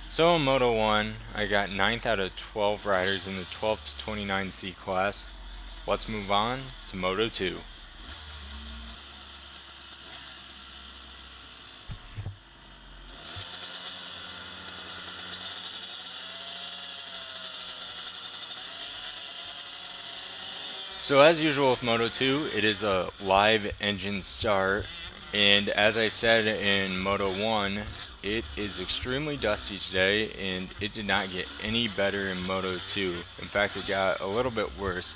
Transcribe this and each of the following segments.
So in Moto 1, I got ninth out of 12 riders in the 12 to 29C class. Let's move on to Moto 2. So as usual with Moto 2, it is a live engine start, and as I said in Moto 1, it is extremely dusty today, and it did not get any better in Moto 2. In fact, it got a little bit worse.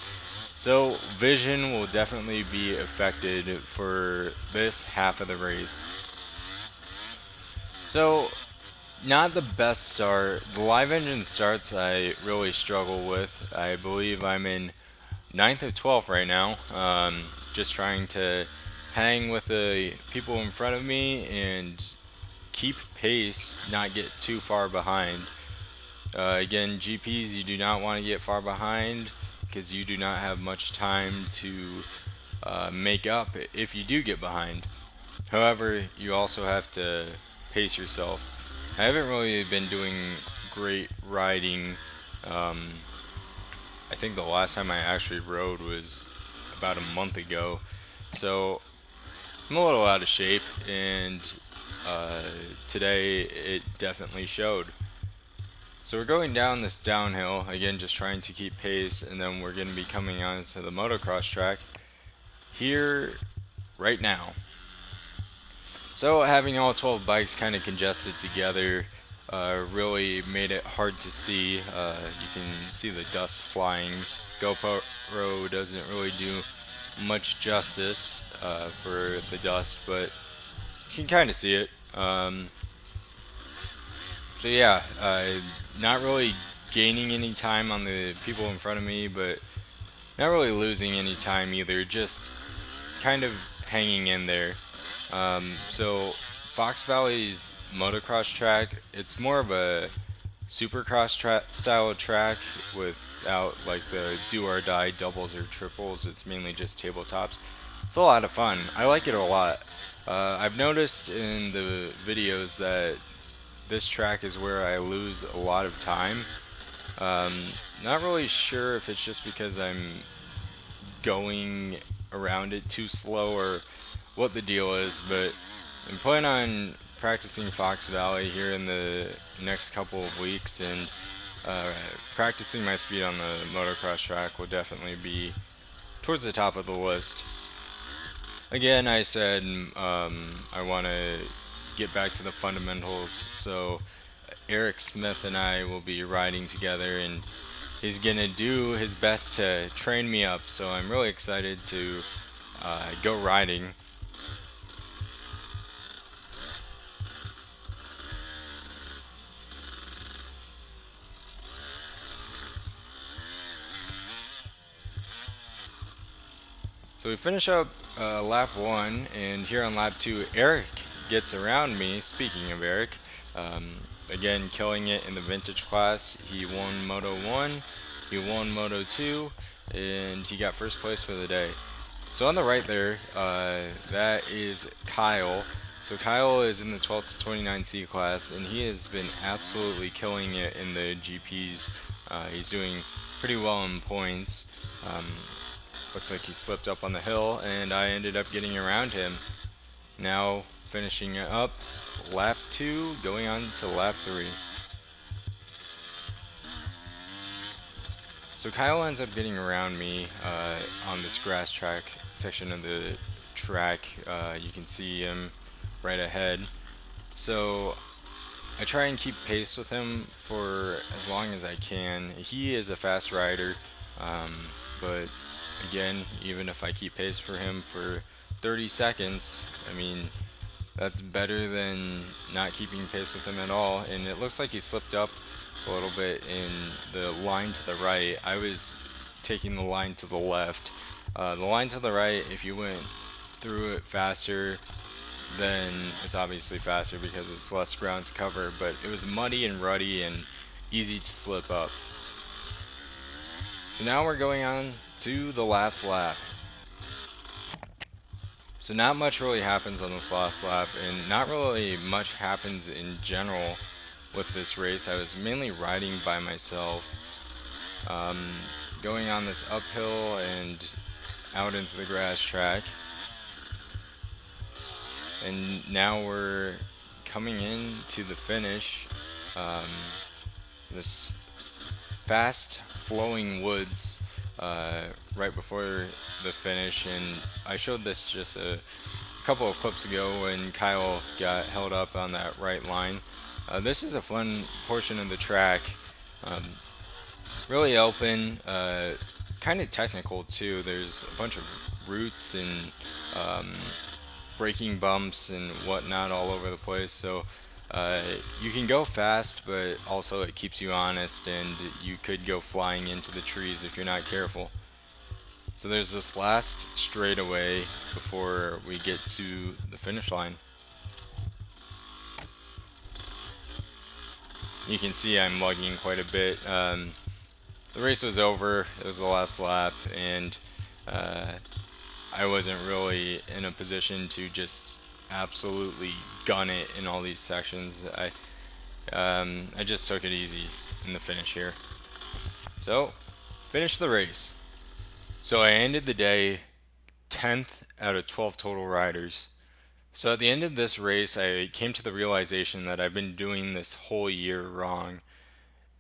So vision will definitely be affected for this half of the race. So not the best start. The live engine starts I really struggle with. I believe I'm in ninth of 12 right now. Just trying to hang with the people in front of me and keep pace, not get too far behind. Again, GPs, you do not want to get far behind because you do not have much time to make up if you do get behind. However, you also have to pace yourself. I haven't really been doing great riding. Um, I think the last time I actually rode was about a month ago. So I'm a little out of shape, and uh, today it definitely showed. So we're going down this downhill, again, just trying to keep pace, and then we're going to be coming onto the motocross track here right now. So having all 12 bikes kind of congested together really made it hard to see. You can see the dust flying. GoPro doesn't really do much justice for the dust, but you can kind of see it. So yeah, not really gaining any time on the people in front of me, but not really losing any time either. Just kind of hanging in there. So Fox Valley's motocross track, it's more of a supercross style track without like the do or die doubles or triples. It's mainly just tabletops. It's a lot of fun. I like it a lot. I've noticed in the videos that this track is where I lose a lot of time. Um, Not really sure if it's just because I'm going around it too slow or what the deal is, but I'm planning on practicing Fox Valley here in the next couple of weeks, and uh, practicing my speed on the motocross track will definitely be towards the top of the list. Again, I said I want to get back to the fundamentals, so Eric Smith and I will be riding together, and he's gonna do his best to train me up. So I'm really excited to go riding. So we finish up lap one, and here on lap two, Eric gets around me. Speaking of Eric, um, again killing it in the vintage class. He won Moto 1, he won Moto 2, and he got first place for the day. So on the right there, that is Kyle. So Kyle is in the 12 to 29C class, and he has been absolutely killing it in the GPs. He's doing pretty well in points. Um, Looks like he slipped up on the hill, and I ended up getting around him. Now finishing it up, lap 2, going on to lap 3. So Kyle ends up getting around me on this grass track section of the track. You can see him right ahead. So I try and keep pace with him for as long as I can. He is a fast rider, but again, even if I keep pace for him for 30 seconds, I mean, that's better than not keeping pace with him at all. And it looks like he slipped up a little bit in the line to the right. I was taking the line to the left. The line to the right, if you went through it faster, then it's obviously faster because it's less ground to cover. But it was muddy and ruddy and easy to slip up. So now we're going on to the last lap. So not much really happens on this last lap, and not really much happens in general with this race. I was mainly riding by myself, um, going on this uphill and out into the grass track. And now we're coming in to the finish. Um, this fast flowing woods right before the finish, and I showed this just a couple of clips ago when Kyle got held up on that right line. This is a fun portion of the track, um, really open, kind of technical too. There's a bunch of roots and um, braking bumps and whatnot all over the place. So uh, you can go fast, but also it keeps you honest, and you could go flying into the trees if you're not careful. So there's this last straightaway before we get to the finish line. You can see I'm lugging quite a bit. The race was over. It was the last lap, and uh, I wasn't really in a position to just absolutely gun it in all these sections. I just took it easy in the finish here. So, finished the race. So I ended the day 10th out of 12 total riders. So at the end of this race, I came to the realization that I've been doing this whole year wrong.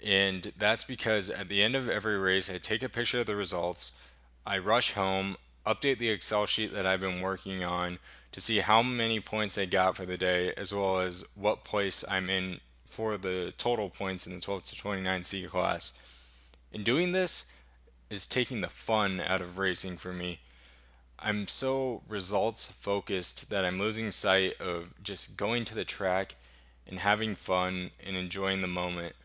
And that's because at the end of every race, I take a picture of the results, I rush home, update the Excel sheet that I've been working on to see how many points I got for the day, as well as what place I'm in for the total points in the 12 to 29C class. And doing this is taking the fun out of racing for me. I'm so results focused that I'm losing sight of just going to the track and having fun and enjoying the moment.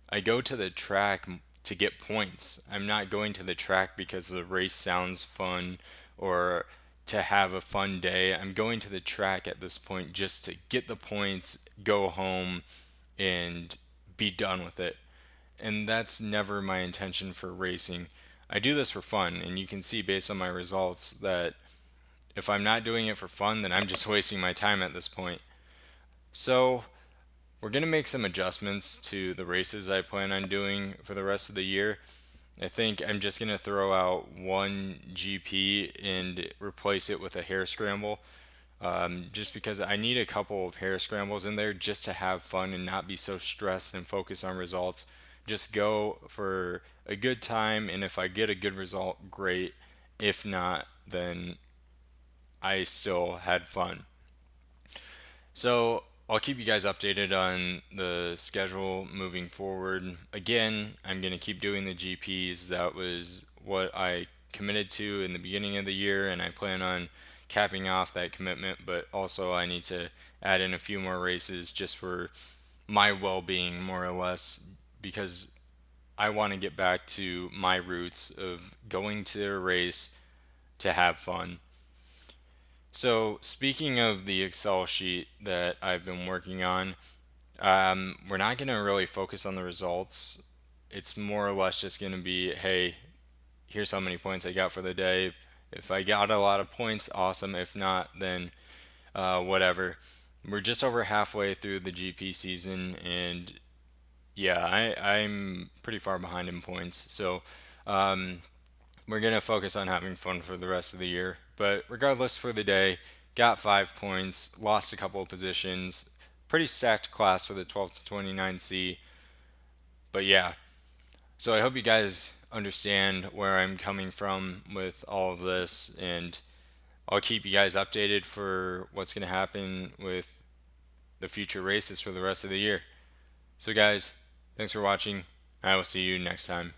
I go to the track to get points. I'm not going to the track because the race sounds fun or to have a fun day. I'm going to the track at this point just to get the points, go home, and be done with it. And that's never my intention for racing. I do this for fun, and you can see based on my results that if I'm not doing it for fun, then I'm just wasting my time at this point. So, we're going to make some adjustments to the races I plan on doing for the rest of the year. I think I'm just going to throw out one GP and replace it with a hare scramble. Just because I need a couple of hare scrambles in there just to have fun and not be so stressed and focus on results. Just go for a good time, and if I get a good result, great. If not, then I still had fun. So I'll keep you guys updated on the schedule moving forward. Again, I'm going to keep doing the GPs. That was what I committed to in the beginning of the year, and I plan on capping off that commitment. But also, I need to add in a few more races just for my well being, more or less, because I want to get back to my roots of going to a race to have fun. So, speaking of the Excel sheet that I've been working on, we're not going to really focus on the results. It's more or less just going to be, hey, here's how many points I got for the day. If I got a lot of points, awesome. If not, then whatever. We're just over halfway through the GP season, and yeah, I'm pretty far behind in points. So, um, we're going to focus on having fun for the rest of the year. But regardless, for the day, got 5 points, lost a couple of positions. Pretty stacked class for the 12 to 29C. But yeah, so I hope you guys understand where I'm coming from with all of this. And I'll keep you guys updated for what's going to happen with the future races for the rest of the year. So, guys, thanks for watching. I will see you next time.